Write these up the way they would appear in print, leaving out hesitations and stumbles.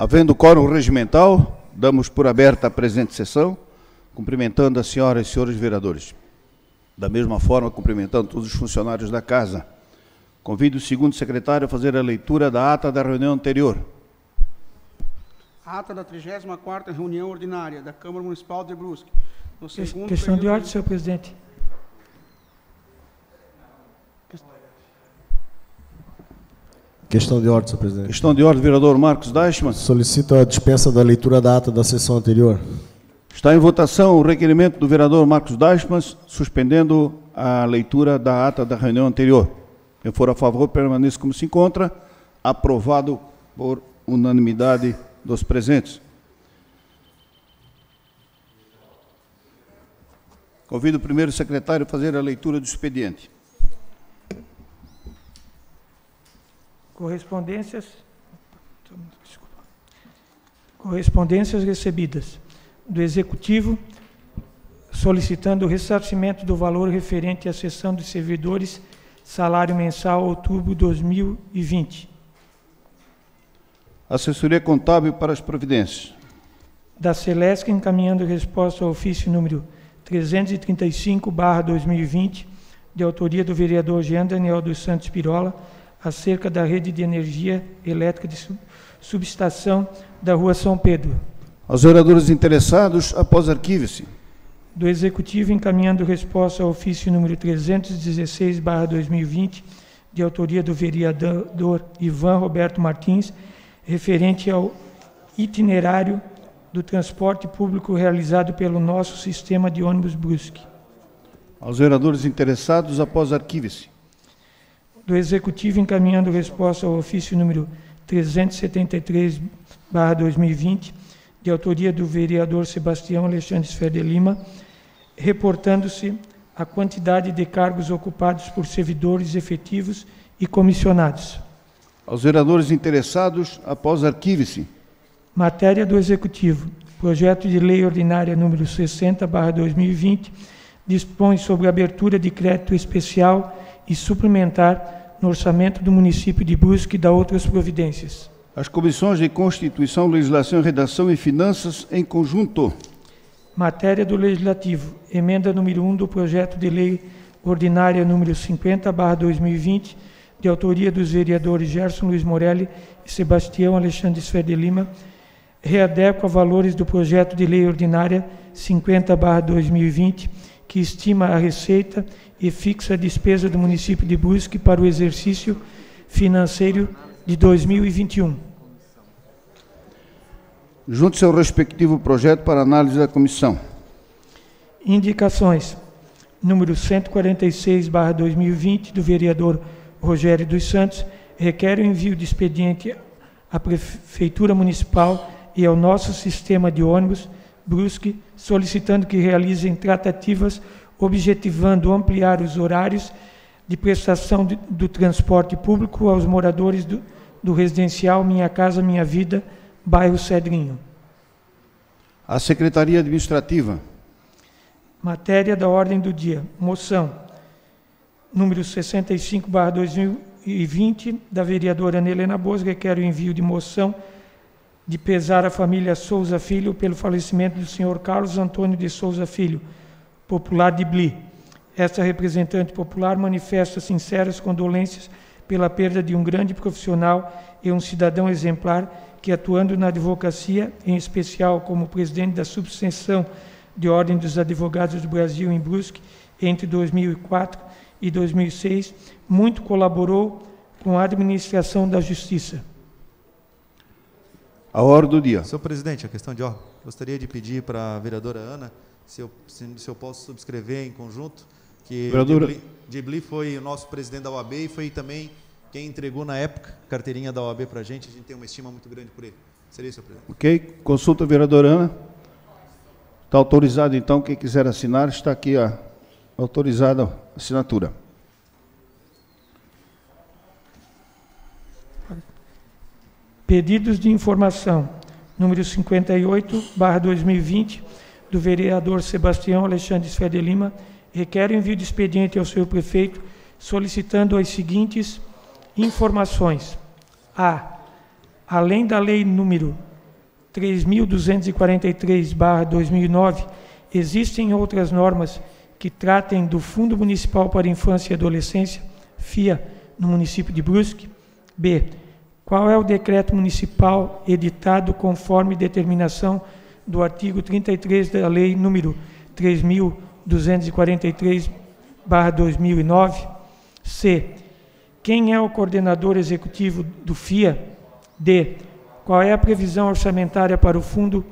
Havendo quórum regimental, damos por aberta a presente sessão, cumprimentando as senhoras e senhores vereadores. Da mesma forma, cumprimentando todos os funcionários da Casa. Convido o segundo secretário a fazer a leitura da ata da reunião anterior. Ata da 34ª reunião ordinária da Câmara Municipal de Brusque. Questão de ordem, senhor presidente. Questão de ordem, senhor presidente. Questão de ordem, vereador Marcos Deichmann. Solicito a dispensa da leitura da ata da sessão anterior. Está em votação o requerimento do vereador Marcos Deichmann, suspendendo a leitura da ata da reunião anterior. Quem for a favor, permaneça como se encontra. Aprovado por unanimidade dos presentes. Convido o primeiro secretário a fazer a leitura do expediente. Correspondências recebidas do Executivo solicitando o ressarcimento do valor referente à cessão dos servidores salário mensal outubro de 2020. Assessoria Contábil para as providências. Da Celesc, encaminhando resposta ao ofício número 335/2020, de autoria do vereador Jean Daniel dos Santos Pirola, acerca da rede de energia elétrica de subestação da Rua São Pedro. Aos vereadores interessados, após arquivo-se. Do Executivo, encaminhando resposta ao ofício número 316/2020, de autoria do vereador Ivan Roberto Martins, referente ao itinerário do transporte público realizado pelo nosso sistema de ônibus Brusque. Aos vereadores interessados, após arquivo-se. Do Executivo, encaminhando resposta ao ofício número 373/2020, de autoria do vereador Sebastião Alexandre Sfer de Lima, reportando-se a quantidade de cargos ocupados por servidores efetivos e comissionados. Aos vereadores interessados, após arquivo-se. Matéria do Executivo. Projeto de Lei Ordinária número 60/2020 dispõe sobre a abertura de crédito especial e suplementar no orçamento do município de Brusque e da outras providências. As comissões de Constituição, Legislação, Redação e Finanças em conjunto. Matéria do Legislativo. Emenda número 1 do Projeto de Lei Ordinária número 50/2020, de autoria dos vereadores Gerson Luiz Morelli e Sebastião Alexandre Sfer de Lima, readequa valores do Projeto de Lei Ordinária 50/2020, que estima a receita e fixa a despesa do município de Brusque para o exercício financeiro de 2021. Junte-se ao respectivo projeto para análise da comissão. Indicações. Número 146/2020, do vereador Rogério dos Santos, requer o envio de expediente à Prefeitura Municipal e ao nosso sistema de ônibus Brusque, solicitando que realizem tratativas objetivando ampliar os horários de prestação do transporte público aos moradores do residencial Minha Casa Minha Vida, bairro Cedrinho. A Secretaria Administrativa. Matéria da ordem do dia. Moção número 65/2020, da vereadora Ana Helena Boas, requer o envio de moção de pesar à família Souza Filho pelo falecimento do senhor Carlos Antônio de Souza Filho, popular de Bli. Esta representante popular manifesta sinceras condolências pela perda de um grande profissional e um cidadão exemplar que, atuando na advocacia, em especial como presidente da subseção de Ordem dos Advogados do Brasil em Brusque, entre 2004 e 2006, muito colaborou com a administração da Justiça. A ordem do dia. Senhor presidente, a questão de ordem. Gostaria de pedir para a vereadora Ana, se eu posso subscrever em conjunto, que Dibli foi o nosso presidente da OAB e foi também quem entregou na época a carteirinha da OAB para a gente tem uma estima muito grande por ele. Seria isso, senhor presidente. Ok, consulta a vereadora Ana. Está autorizado, então, quem quiser assinar, está aqui autorizada a assinatura. Pedidos de informação, número 58/2020, do vereador Sebastião Alexandre Sfer de Lima, requer o envio de expediente ao senhor prefeito, solicitando as seguintes informações. A. Além da lei número 3.243/2009, existem outras normas que tratem do Fundo Municipal para Infância e Adolescência, FIA, no município de Brusque? B. Qual é o decreto municipal editado conforme determinação do artigo 33 da Lei número 3.243/2009? C. Quem é o coordenador executivo do FIA? D. Qual é a previsão orçamentária para o fundo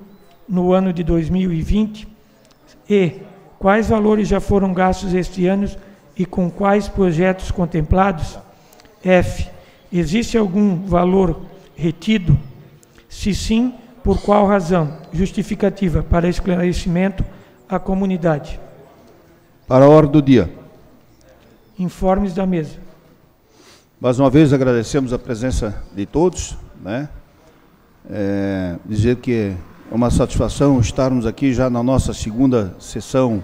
no ano de 2020? E. Quais valores já foram gastos este ano e com quais projetos contemplados? F. Existe algum valor retido? Se sim, por qual razão? Justificativa para esclarecimento à comunidade. Para a ordem do dia. Informes da mesa. Mais uma vez agradecemos a presença de todos, né? Dizer que é uma satisfação estarmos aqui já na nossa segunda sessão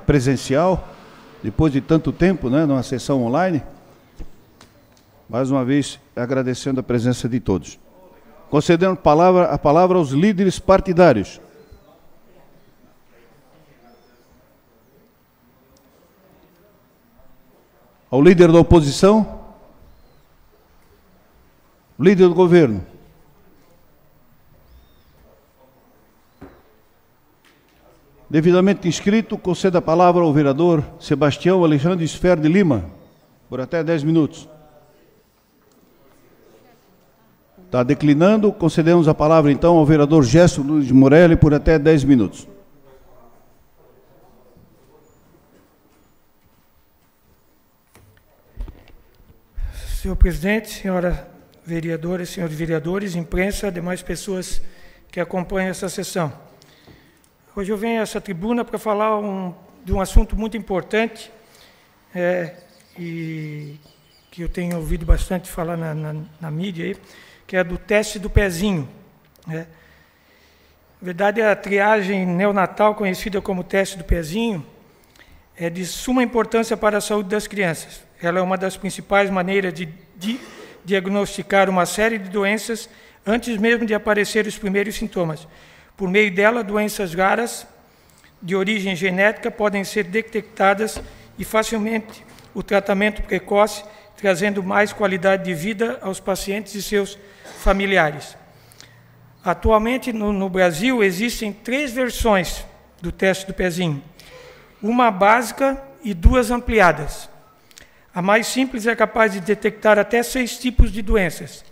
presencial, depois de tanto tempo, né, numa sessão online. Mais uma vez agradecendo a presença de todos. Concedendo a palavra aos líderes partidários. Ao líder da oposição. Líder do governo. Devidamente inscrito, conceda a palavra ao vereador Sebastião Alexandre Sfer de Lima, por até 10 minutos. Está declinando, concedemos a palavra então ao vereador Gesto Luiz Morelli por até 10 minutos. Senhor presidente, senhora vereadora, senhores vereadores, imprensa, demais pessoas que acompanham essa sessão. Hoje eu venho a essa tribuna para falar de um assunto muito importante e que eu tenho ouvido bastante falar na mídia, aí, que é do teste do pezinho. Na verdade, a triagem neonatal, conhecida como teste do pezinho, é de suma importância para a saúde das crianças. Ela é uma das principais maneiras de diagnosticar uma série de doenças antes mesmo de aparecer os primeiros sintomas. Por meio dela, doenças raras de origem genética podem ser detectadas e facilmente o tratamento precoce, trazendo mais qualidade de vida aos pacientes e seus familiares. Atualmente, no Brasil, existem 3 versões do teste do pezinho, uma básica e 2 ampliadas. A mais simples é capaz de detectar até 6 tipos de doenças.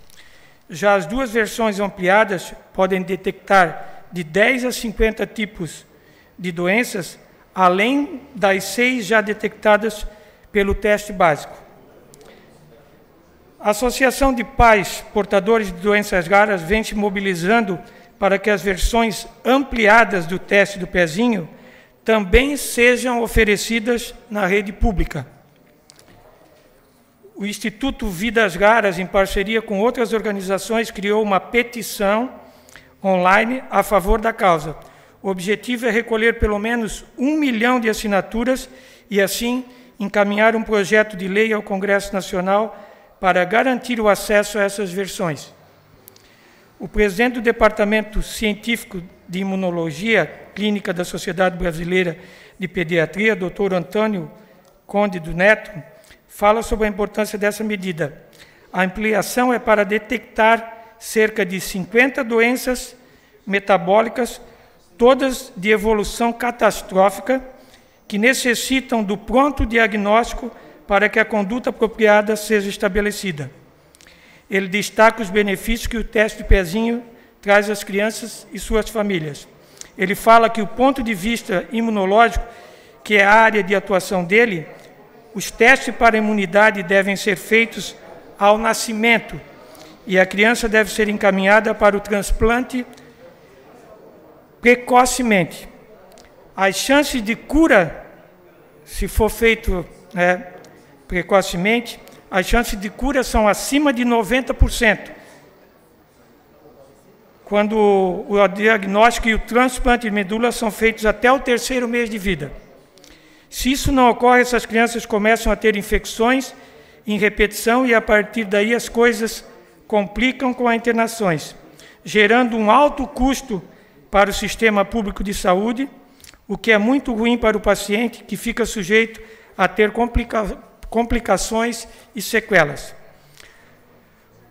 Já as 2 versões ampliadas podem detectar de 10 a 50 tipos de doenças, além das 6 já detectadas pelo teste básico. A Associação de Pais Portadores de Doenças Raras vem se mobilizando para que as versões ampliadas do teste do pezinho também sejam oferecidas na rede pública. O Instituto Vidas Raras, em parceria com outras organizações, criou uma petição online a favor da causa. O objetivo é recolher pelo menos 1 milhão de assinaturas e, assim, encaminhar um projeto de lei ao Congresso Nacional para garantir o acesso a essas versões. O presidente do Departamento Científico de Imunologia Clínica da Sociedade Brasileira de Pediatria, Dr. Antônio Conde do Neto, fala sobre a importância dessa medida. A ampliação é para detectar cerca de 50 doenças metabólicas, todas de evolução catastrófica, que necessitam do pronto diagnóstico para que a conduta apropriada seja estabelecida. Ele destaca os benefícios que o teste de pezinho traz às crianças e suas famílias. Ele fala que, do ponto de vista imunológico, que é a área de atuação dele, os testes para a imunidade devem ser feitos ao nascimento e a criança deve ser encaminhada para o transplante precocemente. As chances de cura, se for feito precocemente, as chances de cura são acima de 90%. Quando o diagnóstico e o transplante de medula são feitos até o 3º mês de vida. Se isso não ocorre, essas crianças começam a ter infecções em repetição e, a partir daí, as coisas complicam com as internações. gerando um alto custo para o sistema público de saúde, o que é muito ruim para o paciente, que fica sujeito a ter complicações e sequelas.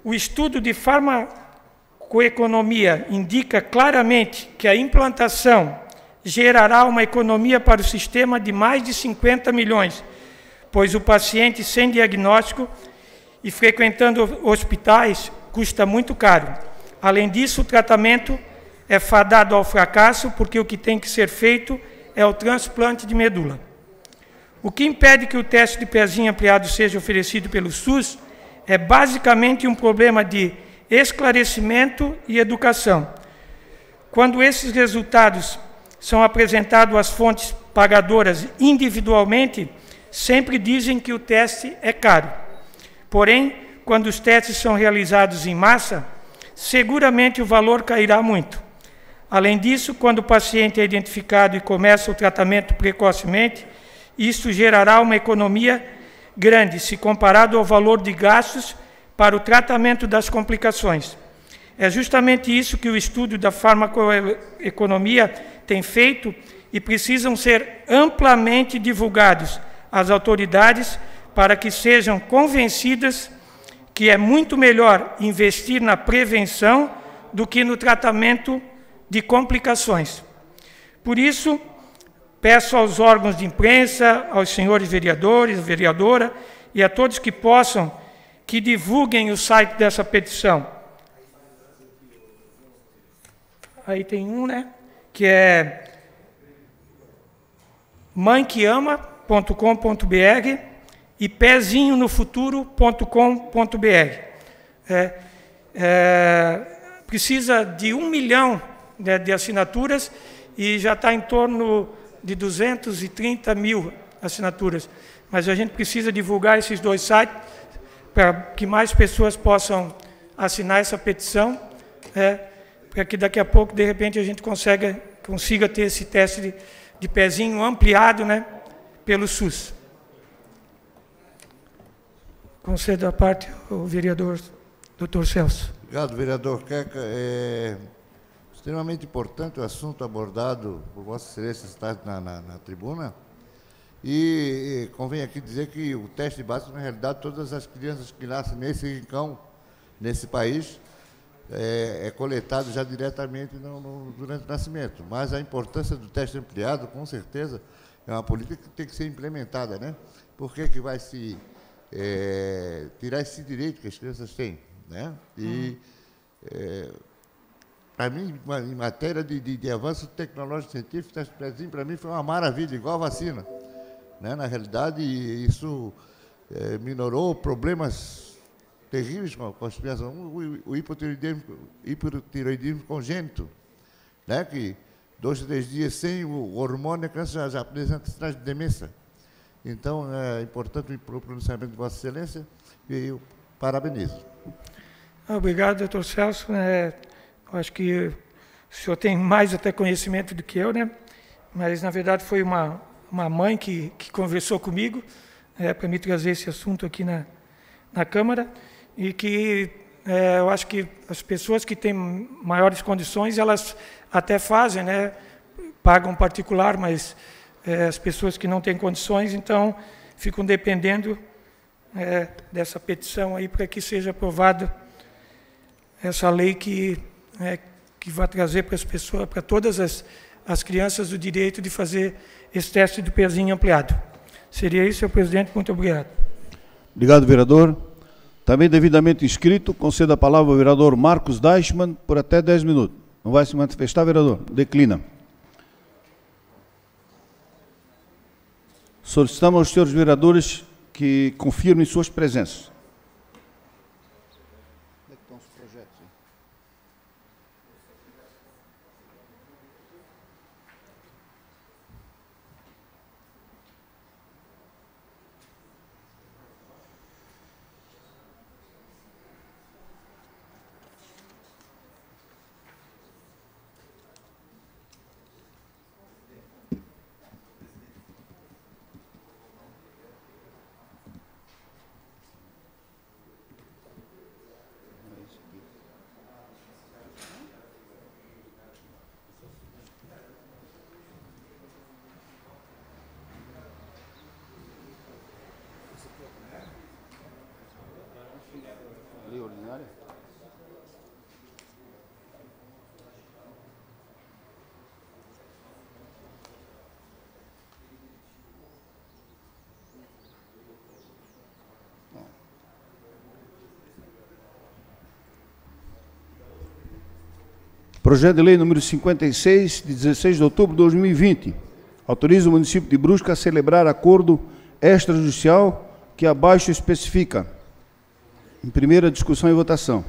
O estudo de farmacoeconomia indica claramente que a implantação gerará uma economia para o sistema de mais de 50 milhões, pois o paciente sem diagnóstico e frequentando hospitais custa muito caro. Além disso, o tratamento é fadado ao fracasso, porque o que tem que ser feito é o transplante de medula. O que impede que o teste de pezinho ampliado seja oferecido pelo SUS é basicamente um problema de esclarecimento e educação. Quando esses resultados são apresentados às fontes pagadoras individualmente, sempre dizem que o teste é caro. Porém, quando os testes são realizados em massa, seguramente o valor cairá muito. Além disso, quando o paciente é identificado e começa o tratamento precocemente, isso gerará uma economia grande, se comparado ao valor de gastos para o tratamento das complicações. É justamente isso que o estudo da farmacoeconomia tem feito e precisam ser amplamente divulgados às autoridades para que sejam convencidas que é muito melhor investir na prevenção do que no tratamento de complicações. Por isso, peço aos órgãos de imprensa, aos senhores vereadores, vereadora, e a todos que possam, que divulguem o site dessa petição. Aí tem um, né, que é mãequeama.com.br e pezinhonofuturo.com.br. Precisa de 1 milhão de assinaturas e já está em torno de 230 mil assinaturas. Mas a gente precisa divulgar esses dois sites para que mais pessoas possam assinar essa petição, para que daqui a pouco, de repente, a gente consiga ter esse teste de pezinho ampliado, né, pelo SUS. Concedo a parte ao vereador Dr. Celso. Obrigado, vereador Queca. É extremamente importante o assunto abordado por Vossa Excelência, está na tribuna. E convém aqui dizer que o teste básico, na realidade, todas as crianças que nascem nesse rincão, nesse país, é coletado já diretamente durante o nascimento. Mas a importância do teste ampliado, com certeza, é uma política que tem que ser implementada, né? Por que vai se tirar esse direito que as crianças têm, né? E, para mim, em matéria de avanço tecnológico científico, para mim foi uma maravilha, igual a vacina, né? Na realidade, isso minorou problemas terríveis com as crianças. O hipotireoidismo congênito, né? Que 2 a 3 dias sem o hormônio, a criança já apresenta sinais de demência. Então, é importante o pronunciamento de Vossa Excelência e eu parabenizo. Obrigado, doutor Celso. Eu acho que o senhor tem mais até conhecimento do que eu, né? Mas, na verdade, foi uma mãe que conversou comigo para me trazer esse assunto aqui na Câmara e que eu acho que as pessoas que têm maiores condições, elas até fazem, né? Pagam particular, mas as pessoas que não têm condições, então, ficam dependendo dessa petição aí para que seja aprovada essa lei que vai trazer para as pessoas, para todas as crianças, o direito de fazer esse teste de pezinho ampliado. Seria isso, senhor presidente. Muito obrigado. Obrigado, vereador. Também devidamente inscrito, concedo a palavra ao vereador Marcos Deichmann por até 10 minutos. Não vai se manifestar, vereador? Declina. Solicitamos aos senhores vereadores que confirmem suas presenças. Como é que estão os projetos aí? Projeto de lei número 56, de 16 de outubro de 2020, autoriza o município de Brusque a celebrar acordo extrajudicial que abaixo especifica. Em primeira discussão e votação.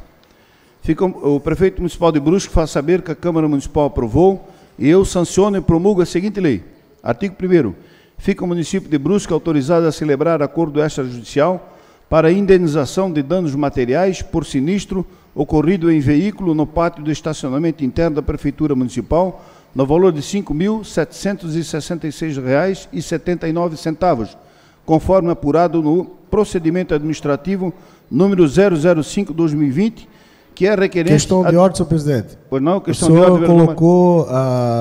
O prefeito municipal de Brusque faz saber que a Câmara Municipal aprovou e eu sanciono e promulgo a seguinte lei. Artigo 1º. Fica o município de Brusque autorizado a celebrar acordo extrajudicial para indenização de danos materiais por sinistro ocorrido em veículo no pátio do estacionamento interno da Prefeitura Municipal, no valor de R$ 5.766,79, conforme apurado no procedimento administrativo número 005/2020, que é requerente... Questão de ordem, senhor presidente. Pois não, questão de ordem. O senhor colocou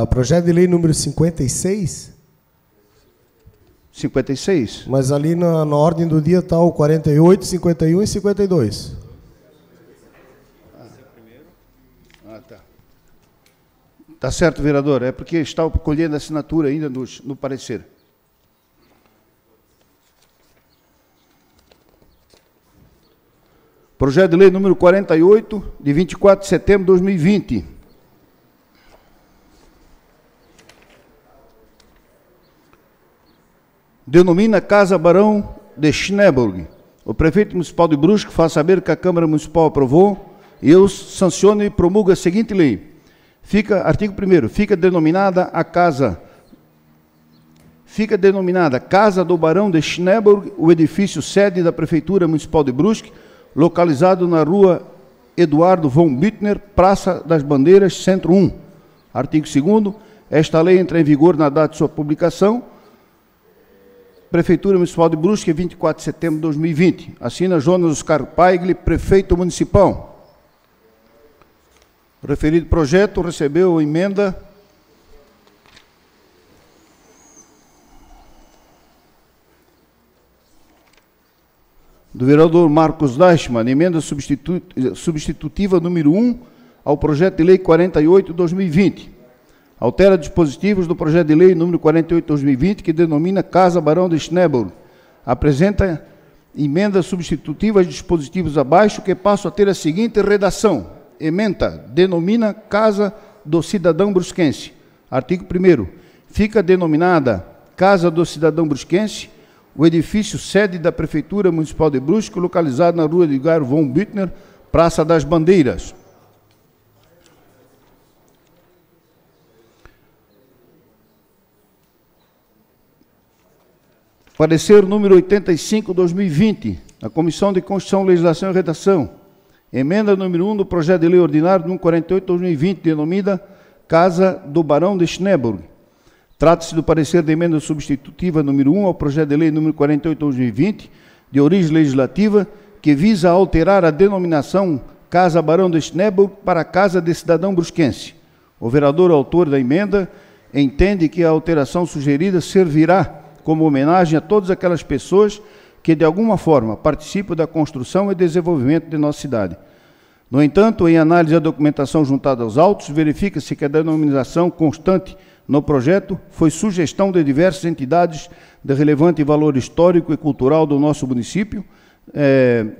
o projeto de lei número 56? 56? Mas ali na ordem do dia está o 48, 51 e 52. Tá certo, vereador. É porque está colhendo a assinatura ainda no parecer. Projeto de lei número 48, de 24 de setembro de 2020. Denomina Casa Barão de Schneeberg. O prefeito municipal de Brusque faz saber que a Câmara Municipal aprovou e eu sanciono e promulgo a seguinte lei. Artigo 1º, fica denominada Casa do Barão de Schneeberg, o edifício sede da Prefeitura Municipal de Brusque, localizado na rua Eduardo von Büttner, Praça das Bandeiras, Centro 1. Artigo 2º, esta lei entra em vigor na data de sua publicação. Prefeitura Municipal de Brusque, 24 de setembro de 2020. Assina Jonas Oscar Paigli, prefeito municipal. O referido projeto recebeu emenda do vereador Marcos Deichmann, emenda substitutiva número 1 ao projeto de lei 48/2020. Altera dispositivos do projeto de lei número 48/2020, que denomina Casa Barão de Schneeberg. Apresenta emenda substitutiva aos dispositivos abaixo, que passam a ter a seguinte redação. Emenda, denomina Casa do Cidadão Brusquense. Artigo 1º. Fica denominada Casa do Cidadão Brusquense o edifício sede da Prefeitura Municipal de Brusque, localizado na rua Eduardo von Büttner, Praça das Bandeiras. Parecer número 85/2020, da Comissão de Constituição, Legislação e Redação. Emenda número 1 do projeto de lei ordinário número 48/2020, denominada Casa do Barão de Schneeberg. Trata-se do parecer de emenda substitutiva número 1 ao projeto de lei número 48/2020, de origem legislativa, que visa alterar a denominação Casa Barão de Schneeberg para Casa de Cidadão Brusquense. O vereador autor da emenda entende que a alteração sugerida servirá como homenagem a todas aquelas pessoas que, de alguma forma, participam da construção e desenvolvimento de nossa cidade. No entanto, em análise da documentação juntada aos autos, verifica-se que a denominação constante no projeto foi sugestão de diversas entidades de relevante valor histórico e cultural do nosso município,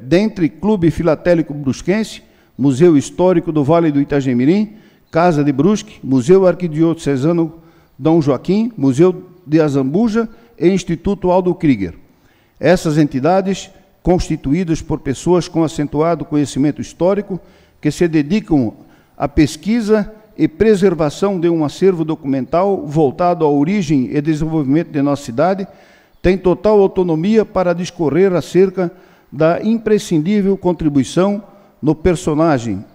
dentre Clube Filatélico Brusquense, Museu Histórico do Vale do Itagemirim, Casa de Brusque, Museu Arquidiocesano Dom Joaquim, Museu de Azambuja e Instituto Aldo Krieger. Essas entidades, constituídas por pessoas com acentuado conhecimento histórico, que se dedicam à pesquisa e preservação de um acervo documental voltado à origem e desenvolvimento de nossa cidade, têm total autonomia para discorrer acerca da imprescindível contribuição do personagem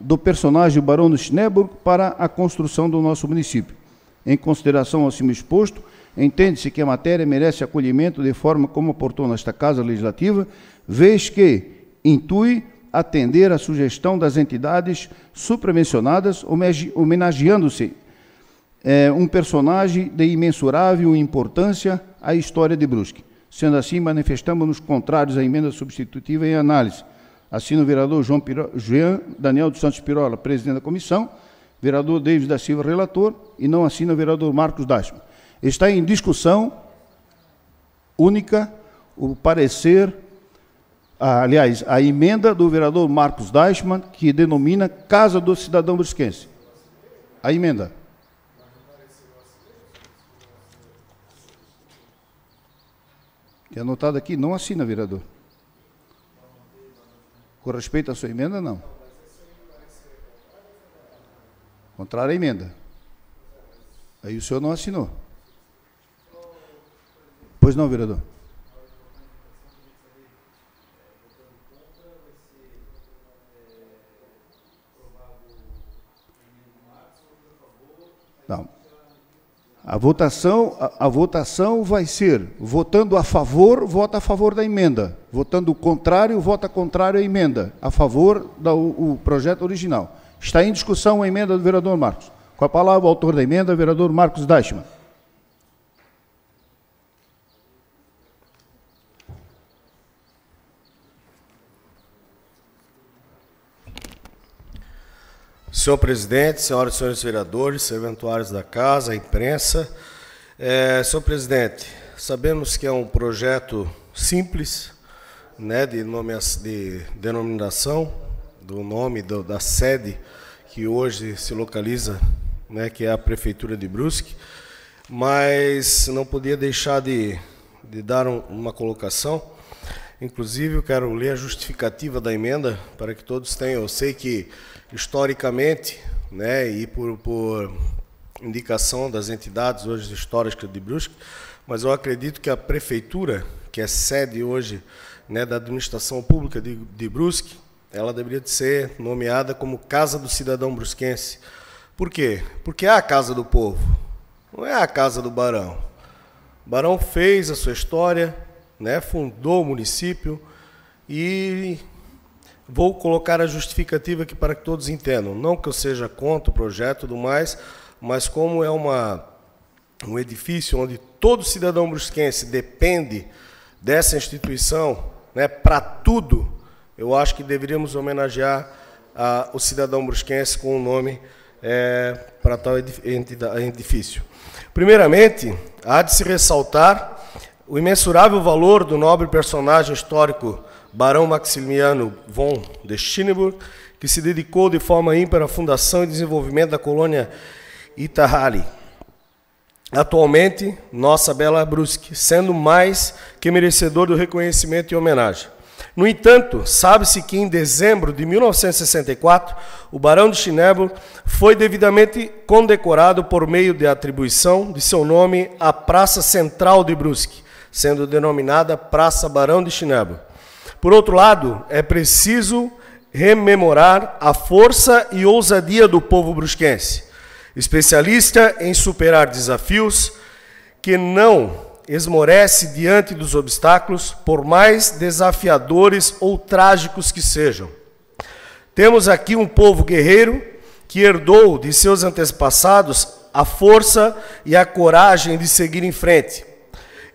Barão de Schneeberg para a construção do nosso município. Em consideração ao acima exposto, entende-se que a matéria merece acolhimento de forma como aportou nesta Casa Legislativa, vez que intui atender à sugestão das entidades supramencionadas, homenageando-se um personagem de imensurável importância à história de Brusque. Sendo assim, manifestamos-nos contrários à emenda substitutiva em análise. Assina o vereador Jean Daniel dos Santos Pirola, presidente da comissão, vereador David da Silva, relator, e não assina o vereador Marcos Dashman. Está em discussão única o parecer, aliás, a emenda do vereador Marcos Dashman, que denomina Casa do Cidadão Brusquense. A emenda. É anotado aqui, não assina, vereador. Com respeito à sua emenda, não. Contrário à emenda. Aí o senhor não assinou. Pois não, vereador? Não. A votação vai ser, votando a favor, vota a favor da emenda. Votando o contrário, vota contrário à emenda. A favor do projeto original. Está em discussão a emenda do vereador Marcos. Com a palavra, o autor da emenda, vereador Marcos Dashman. Senhor presidente, senhoras e senhores vereadores, serventuários da casa, a imprensa. Senhor presidente, sabemos que é um projeto simples, né, de denominação do nome da sede que hoje se localiza, né, que é a Prefeitura de Brusque, mas não podia deixar de dar uma colocação. Inclusive, eu quero ler a justificativa da emenda para que todos tenham. Eu sei que, historicamente, né, e por indicação das entidades hoje históricas de Brusque, mas eu acredito que a Prefeitura, que é sede hoje, né, da administração pública de Brusque, ela deveria ser nomeada como Casa do Cidadão Brusquense. Por quê? Porque é a casa do povo, não é a casa do barão. O barão fez a sua história, né, fundou o município, e vou colocar a justificativa aqui para que todos entendam. Não que eu seja contra o projeto e tudo mais, mas como é um edifício onde todo cidadão brusquense depende dessa instituição, né, para tudo, eu acho que deveríamos homenagear o cidadão brusquense com o nome para tal edifício. Primeiramente, há de se ressaltar o imensurável valor do nobre personagem histórico Barão Maximiliano von Deschenburg, que se dedicou de forma ímpar à fundação e desenvolvimento da colônia Itahari. Atualmente, nossa bela Brusque, sendo mais que merecedor do reconhecimento e homenagem. No entanto, sabe-se que em dezembro de 1964, o Barão de Deschenburg foi devidamente condecorado por meio de atribuição de seu nome à Praça Central de Brusque, sendo denominada Praça Barão de Deschenburg. Por outro lado, é preciso rememorar a força e ousadia do povo brusquense, especialista em superar desafios, que não esmorece diante dos obstáculos, por mais desafiadores ou trágicos que sejam. Temos aqui um povo guerreiro que herdou de seus antepassados a força e a coragem de seguir em frente.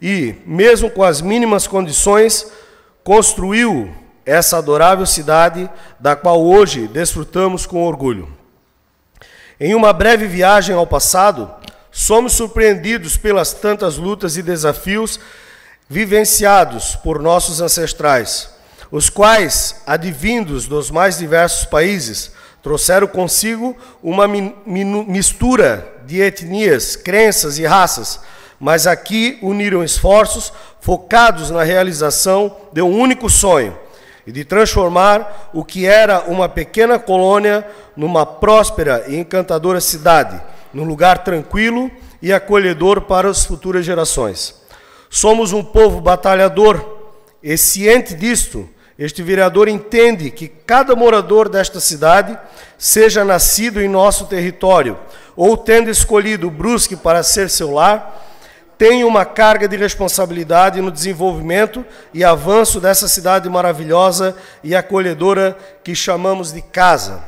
E, mesmo com as mínimas condições, construiu essa adorável cidade, da qual hoje desfrutamos com orgulho. Em uma breve viagem ao passado, somos surpreendidos pelas tantas lutas e desafios vivenciados por nossos ancestrais, os quais, advindos dos mais diversos países, trouxeram consigo uma mistura de etnias, crenças e raças, mas aqui uniram esforços focados na realização de um único sonho, e de transformar o que era uma pequena colônia numa próspera e encantadora cidade, num lugar tranquilo e acolhedor para as futuras gerações. Somos um povo batalhador, e ciente disto, este vereador entende que cada morador desta cidade, seja nascido em nosso território ou tendo escolhido Brusque para ser seu lar, tem uma carga de responsabilidade no desenvolvimento e avanço dessa cidade maravilhosa e acolhedora que chamamos de casa.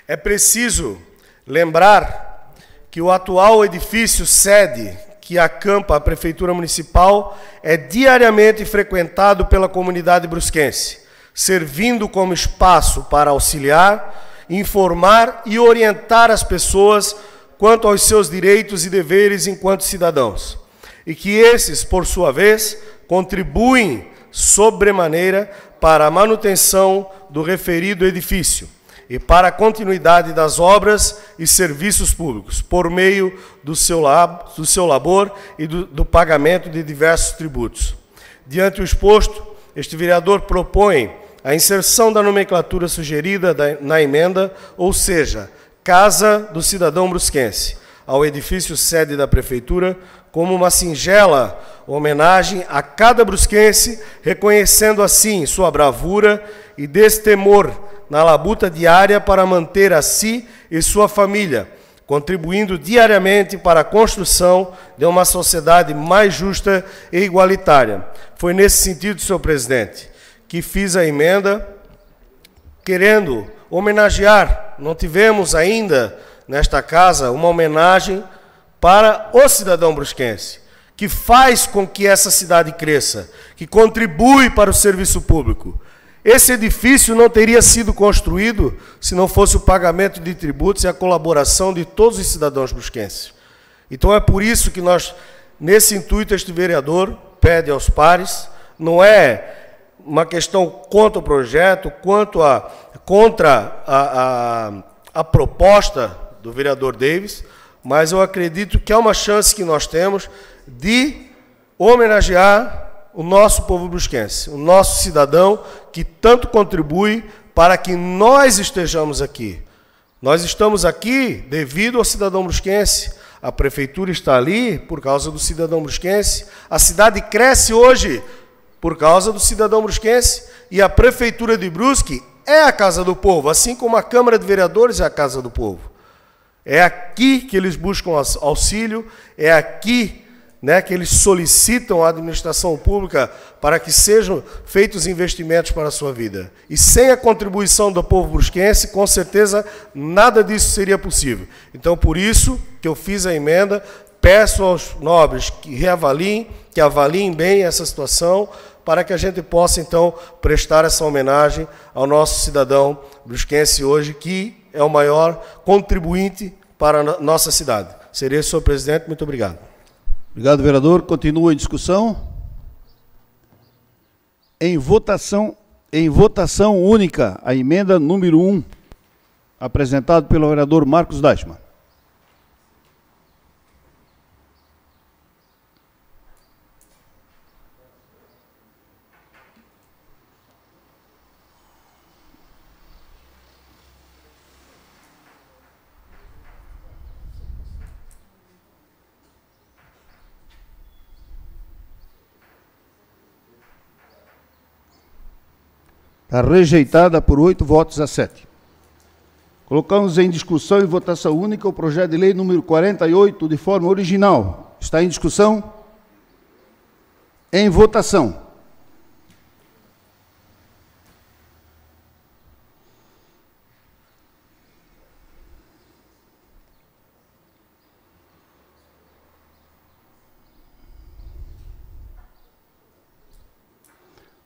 É preciso lembrar que o atual edifício sede que acampa a Prefeitura Municipal é diariamente frequentado pela comunidade brusquense, servindo como espaço para auxiliar, informar e orientar as pessoas quanto aos seus direitos e deveres enquanto cidadãos, e que esses, por sua vez, contribuem sobremaneira para a manutenção do referido edifício e para a continuidade das obras e serviços públicos, por meio do seu labor e do pagamento de diversos tributos. Diante do exposto, este vereador propõe a inserção da nomenclatura sugerida na emenda, ou seja, Casa do Cidadão Brusquense, ao edifício sede da Prefeitura, como uma singela homenagem a cada brusquense, reconhecendo assim sua bravura e destemor na labuta diária para manter a si e sua família, contribuindo diariamente para a construção de uma sociedade mais justa e igualitária. Foi nesse sentido, senhor presidente, que fiz a emenda, querendo homenagear. Não tivemos ainda nesta casa uma homenagem para o cidadão brusquense, que faz com que essa cidade cresça, que contribui para o serviço público. Esse edifício não teria sido construído se não fosse o pagamento de tributos e a colaboração de todos os cidadãos brusquenses. Então é por isso que nós, nesse intuito, este vereador pede aos pares, não é uma questão contra o projeto, contra a proposta do vereador Davis, mas eu acredito que é uma chance que nós temos de homenagear o nosso povo brusquense, o nosso cidadão que tanto contribui para que nós estejamos aqui. Nós estamos aqui devido ao cidadão brusquense, a prefeitura está ali por causa do cidadão brusquense, a cidade cresce hoje por causa do cidadão brusquense, e a prefeitura de Brusque é a casa do povo, assim como a Câmara de Vereadores é a casa do povo. É aqui que eles buscam auxílio, é aqui, né, que eles solicitam a administração pública para que sejam feitos investimentos para a sua vida. E sem a contribuição do povo brusquense, com certeza, nada disso seria possível. Então, por isso que eu fiz a emenda, peço aos nobres que reavaliem, que avaliem bem essa situação, para que a gente possa, então, prestar essa homenagem ao nosso cidadão brusquense hoje, que é o maior contribuinte para a nossa cidade. Seria, senhor presidente, muito obrigado. Obrigado, vereador. Continua a discussão. Em votação única, a emenda número 1, apresentada pelo vereador Marcos Deichmann. Está rejeitada por 8 votos a 7. Colocamos em discussão e votação única o projeto de lei número 48, de forma original. Está em discussão? Em votação.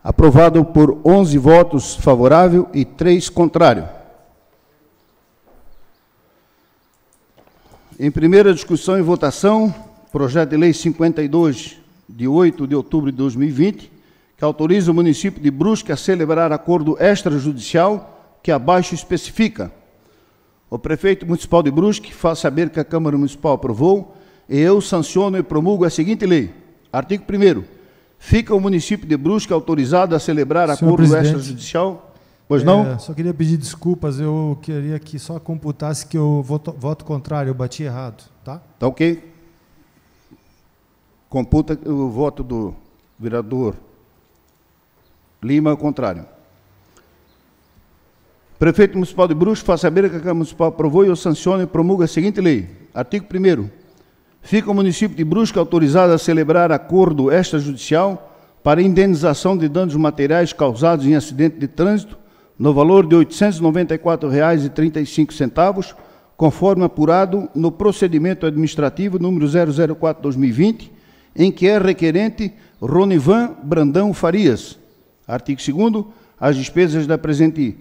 Aprovado por 11 votos favorável e 3 contrário. Em primeira discussão e votação, projeto de lei 52, de 8 de outubro de 2020, que autoriza o município de Brusque a celebrar acordo extrajudicial que abaixo especifica. O prefeito municipal de Brusque faz saber que a Câmara Municipal aprovou e eu sanciono e promulgo a seguinte lei. Artigo 1º. Fica o município de Brusque autorizado a celebrar acordo extrajudicial? Pois não? Só queria pedir desculpas, eu queria que só computasse que eu voto contrário, eu bati errado, tá? Tá ok. Computa o voto do vereador Lima ao contrário. Prefeito Municipal de Brusque faz saber que a Câmara Municipal aprovou e eu sanciono e promulgo a seguinte lei. Artigo 1º. Fica o município de Brusque autorizado a celebrar acordo extrajudicial para indenização de danos materiais causados em acidente de trânsito no valor de R$ 894,35, conforme apurado no procedimento administrativo número 004/2020, em que é requerente Ronivan Brandão Farias. Artigo 2º. As despesas da presente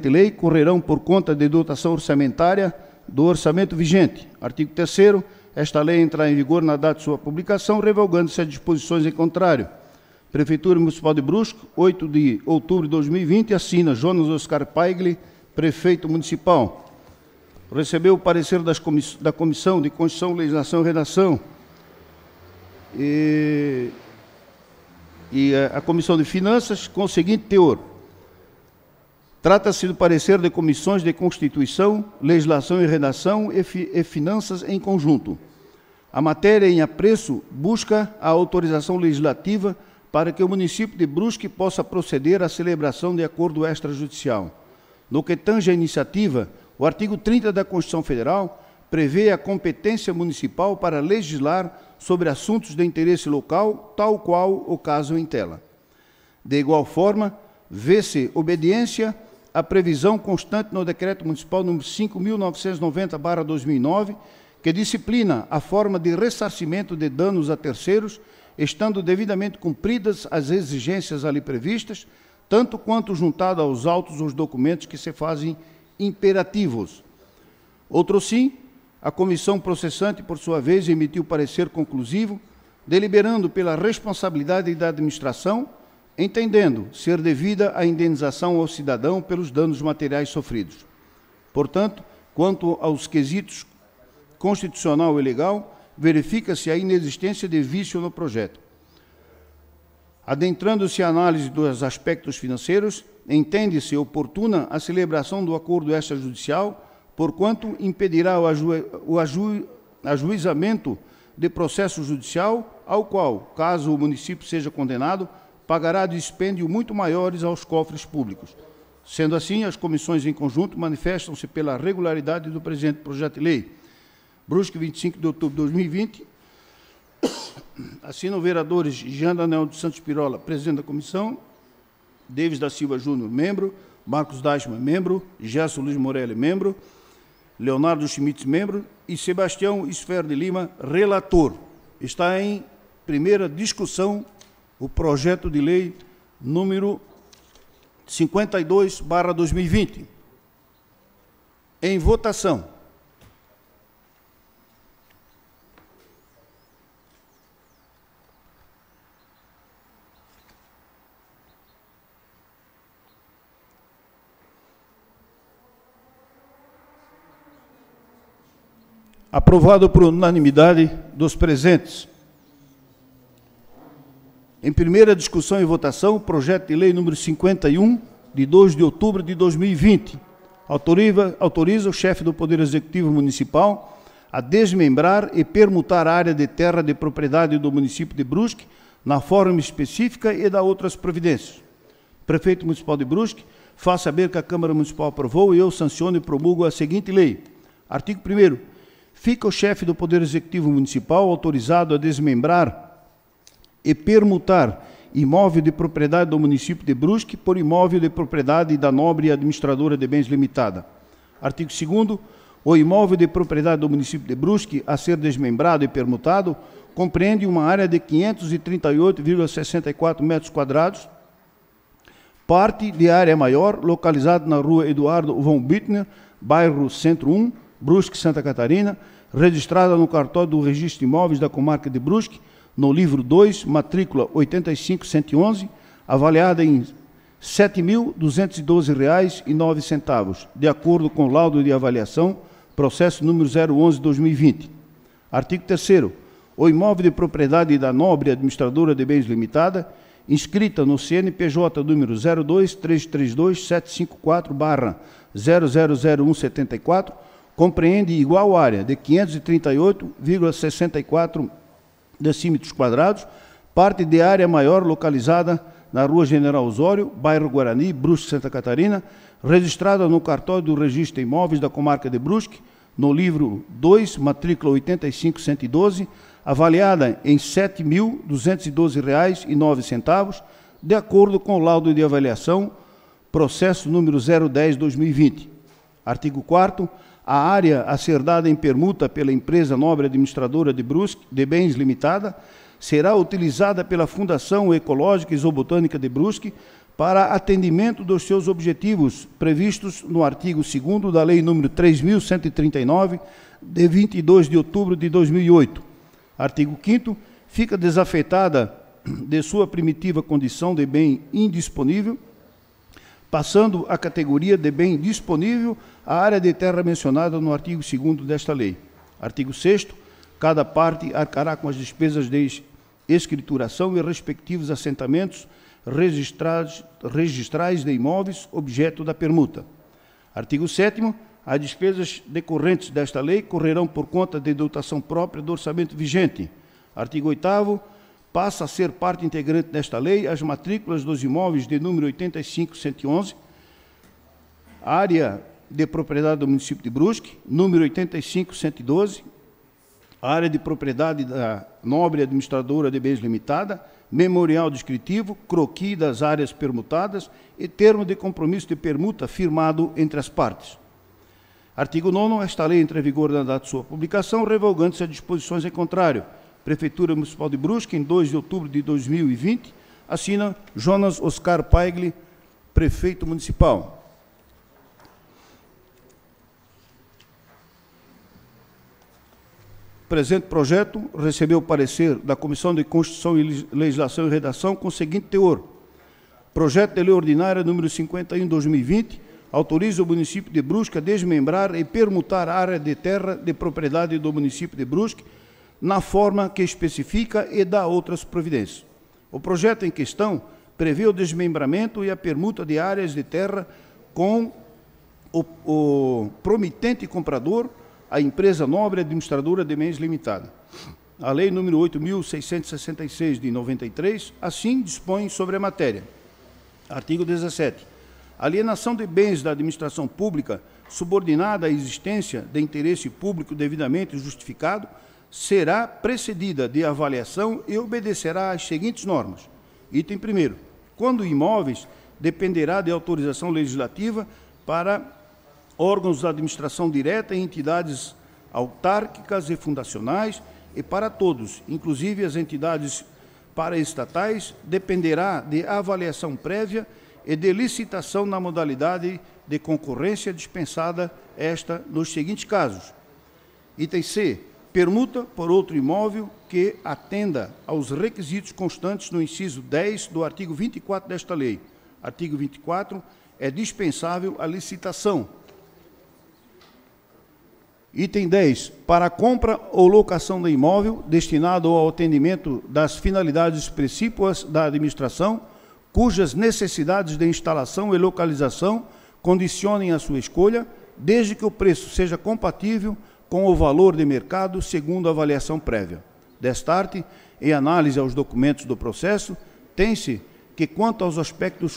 lei correrão por conta de dotação orçamentária do orçamento vigente. Artigo 3º. Esta lei entrará em vigor na data de sua publicação, revogando-se as disposições em contrário. Prefeitura Municipal de Brusque, 8 de outubro de 2020, assina Jonas Oscar Paigli, prefeito municipal. Recebeu o parecer da Comissão de Constituição, Legislação e Redação e a Comissão de Finanças com o seguinte teor. Trata-se do parecer de comissões de Constituição, Legislação e Redação e Finanças em conjunto. A matéria em apreço busca a autorização legislativa para que o município de Brusque possa proceder à celebração de acordo extrajudicial. No que tange à iniciativa, o artigo 30 da Constituição Federal prevê a competência municipal para legislar sobre assuntos de interesse local, tal qual o caso em tela. De igual forma, vê-se obediência à previsão constante no Decreto Municipal nº 5.990/2009, que disciplina a forma de ressarcimento de danos a terceiros, estando devidamente cumpridas as exigências ali previstas, tanto quanto juntado aos autos os documentos que se fazem imperativos. Outro sim, a comissão processante, por sua vez, emitiu parecer conclusivo, deliberando pela responsabilidade da administração, entendendo ser devida a indenização ao cidadão pelos danos materiais sofridos. Portanto, quanto aos quesitos constitucional e legal, verifica-se a inexistência de vício no projeto. Adentrando-se a análise dos aspectos financeiros, entende-se oportuna a celebração do acordo extrajudicial, porquanto impedirá o ajuizamento de processo judicial, ao qual, caso o município seja condenado, pagará dispêndio muito maiores aos cofres públicos. Sendo assim, as comissões em conjunto manifestam-se pela regularidade do presente projeto de lei. Brusque, 25 de outubro de 2020. Assinam vereadores Jean Daniel dos Santos Pirola, presidente da comissão, Davis da Silva Júnior, membro, Marcos Deichmann, membro, Gerson Luiz Morelli, membro, Leonardo Schmitz, membro, e Sebastião Esfer de Lima, relator. Está em primeira discussão o projeto de lei número 52/2020. Em votação. Aprovado por unanimidade dos presentes. Em primeira discussão e votação, o projeto de lei número 51, de 2 de outubro de 2020, autoriza o chefe do Poder Executivo Municipal a desmembrar e permutar a área de terra de propriedade do município de Brusque na forma específica e da outras providências. Prefeito Municipal de Brusque, faz saber que a Câmara Municipal aprovou e eu sanciono e promulgo a seguinte lei. Artigo 1º. Fica o chefe do Poder Executivo Municipal autorizado a desmembrar e permutar imóvel de propriedade do município de Brusque por imóvel de propriedade da Nobre Administradora de Bens Limitada. Artigo 2º. O imóvel de propriedade do município de Brusque a ser desmembrado e permutado compreende uma área de 538,64 metros quadrados, parte de área maior, localizada na rua Eduardo von Bittner, bairro Centro 1, Brusque, Santa Catarina, registrada no cartório do Registro de Imóveis da Comarca de Brusque, no livro 2, matrícula 85111, avaliada em R$ 7.212,09, de acordo com o laudo de avaliação, processo número 011/2020. Artigo 3º. O imóvel de propriedade da Nobre Administradora de Bens Limitada, inscrita no CNPJ número 02332754/000174, compreende igual área de 538,64 decímetros quadrados, parte de área maior localizada na Rua General Osório, bairro Guarani, Brusque, Santa Catarina, registrada no cartório do Registro de Imóveis da Comarca de Brusque, no livro 2, matrícula 85112, avaliada em R$ 7.212,09, de acordo com o laudo de avaliação, processo número 010/2020. Artigo 4º. A área a ser dada em permuta pela empresa Nobre Administradora de Brusque de Bens Limitada será utilizada pela Fundação Ecológica e Zoobotânica de Brusque para atendimento dos seus objetivos previstos no artigo 2º da Lei nº 3.139, de 22 de outubro de 2008. Artigo 5º, fica desafetada de sua primitiva condição de bem indisponível, passando à categoria de bem disponível a área de terra mencionada no artigo 2º desta lei. Artigo 6º, cada parte arcará com as despesas de escrituração e respectivos assentamentos registrais de imóveis objeto da permuta. Artigo 7º, as despesas decorrentes desta lei correrão por conta de dotação própria do orçamento vigente. Artigo 8º, passa a ser parte integrante desta lei as matrículas dos imóveis de número 85.111, área de propriedade do município de Brusque, número 85.112, área de propriedade da Nobre Administradora de Bens Limitada, memorial descritivo, croquis das áreas permutadas e termo de compromisso de permuta firmado entre as partes. Artigo 9º, esta lei entra em vigor na data de sua publicação, revogando-se as disposições em contrário. Prefeitura Municipal de Brusque, em 2 de outubro de 2020, assina Jonas Oscar Paigli, prefeito municipal. O presente projeto recebeu o parecer da Comissão de Constituição, Legislação e Redação com o seguinte teor. Projeto de Lei Ordinária número 51/2020 autoriza o município de Brusque a desmembrar e permutar a área de terra de propriedade do município de Brusque na forma que especifica e dá outras providências. O projeto em questão prevê o desmembramento e a permuta de áreas de terra com o promitente comprador, a empresa Nobre Administradora de Bens Limitada. A Lei nº 8.666, de 93, assim dispõe sobre a matéria. Artigo 17. Alienação de bens da administração pública subordinada à existência de interesse público devidamente justificado será precedida de avaliação e obedecerá às seguintes normas. Item 1º. Quando imóveis, dependerá de autorização legislativa para órgãos da administração direta e entidades autárquicas e fundacionais, e para todos, inclusive as entidades paraestatais, dependerá de avaliação prévia e de licitação na modalidade de concorrência dispensada esta nos seguintes casos. Item C. Permuta por outro imóvel que atenda aos requisitos constantes no inciso 10 do artigo 24 desta lei. Artigo 24. É dispensável a licitação. Item 10. Para a compra ou locação do imóvel destinado ao atendimento das finalidades específicas da administração, cujas necessidades de instalação e localização condicionem a sua escolha, desde que o preço seja compatível com o valor de mercado, segundo avaliação prévia. Desta arte, em análise aos documentos do processo, tem-se que, quanto aos aspectos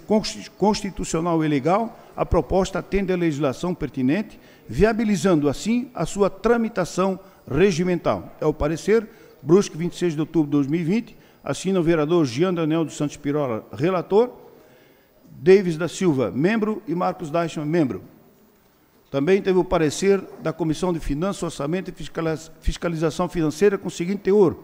constitucional e legal, a proposta atende à legislação pertinente, viabilizando, assim, a sua tramitação regimental. É o parecer, Brusque, 26 de outubro de 2020, assina o vereador Jean Daniel dos Santos Pirola, relator, Davis da Silva, membro, e Marcos Deichmann, membro. Também teve o parecer da Comissão de Finanças, Orçamento e Fiscalização Financeira com o seguinte teor.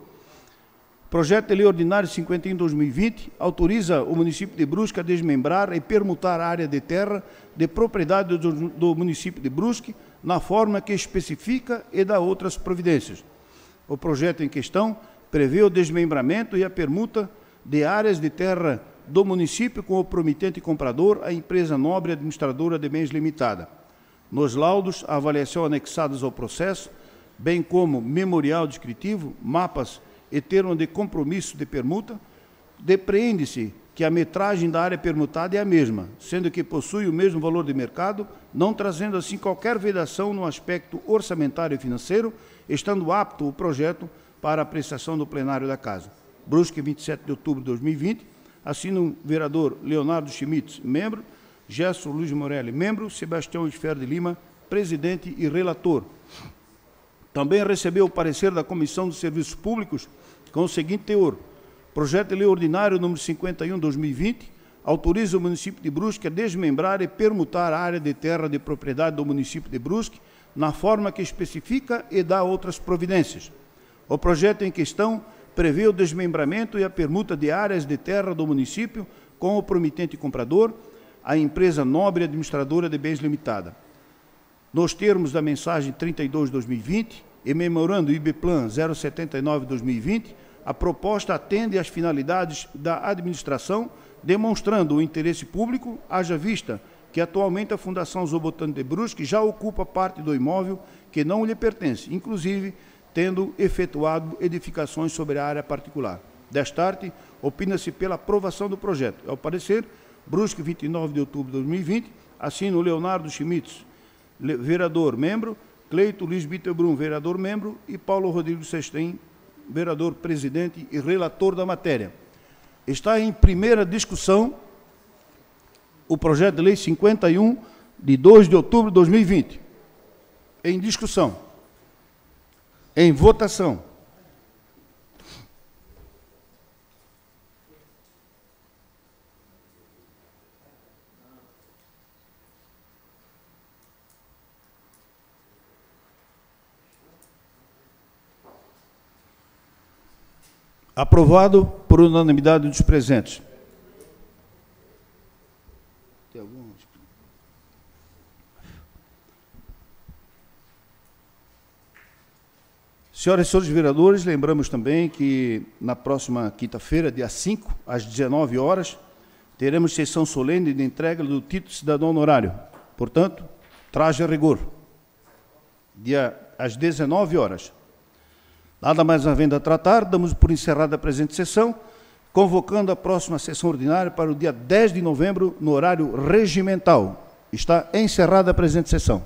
Projeto de Lei Ordinário 51/2020 autoriza o município de Brusque a desmembrar e permutar a área de terra de propriedade do município de Brusque na forma que especifica e dá outras providências. O projeto em questão prevê o desmembramento e a permuta de áreas de terra do município com o promitente comprador, a empresa Nobre Administradora de Bens Limitada. Nos laudos, a avaliação anexadas ao processo, bem como memorial descritivo, mapas e termo de compromisso de permuta, depreende-se que a metragem da área permutada é a mesma, sendo que possui o mesmo valor de mercado, não trazendo assim qualquer vedação no aspecto orçamentário e financeiro, estando apto o projeto para apreciação do plenário da Casa. Brusque, 27 de outubro de 2020, assina o vereador Leonardo Schmitz, membro, Gerson Luiz Morelli, membro, Sebastião Esfer de Lima, presidente e relator. Também recebeu o parecer da Comissão dos Serviços Públicos com o seguinte teor. Projeto de Lei Ordinário número 51/2020 autoriza o município de Brusque a desmembrar e permutar a área de terra de propriedade do município de Brusque na forma que especifica e dá outras providências. O projeto em questão prevê o desmembramento e a permuta de áreas de terra do município com o promitente comprador, a empresa Nobre Administradora de Bens Limitada. Nos termos da mensagem 32/2020 e memorando IBPlan 079/2020, a proposta atende às finalidades da administração, demonstrando o interesse público, haja vista que atualmente a Fundação Zobotano de Brusque já ocupa parte do imóvel que não lhe pertence, inclusive tendo efetuado edificações sobre a área particular. Destarte, opina-se pela aprovação do projeto. Ao parecer, Brusque, 29 de outubro de 2020, assino Leonardo Schmitz, vereador membro, Cleito Luiz Bittelbrun, vereador membro, e Paulo Rodrigo Sestem, vereador presidente e relator da matéria. Está em primeira discussão o projeto de lei 51, de 2 de outubro de 2020. Em discussão. Em votação. Aprovado por unanimidade dos presentes. Tem algum? Senhoras e senhores vereadores, lembramos também que na próxima quinta-feira, dia 5, às 19 horas, teremos sessão solene de entrega do título de cidadão honorário. Portanto, traje a rigor. Às 19 horas. Nada mais havendo a tratar, damos por encerrada a presente sessão, convocando a próxima sessão ordinária para o dia 10 de novembro, no horário regimental. Está encerrada a presente sessão.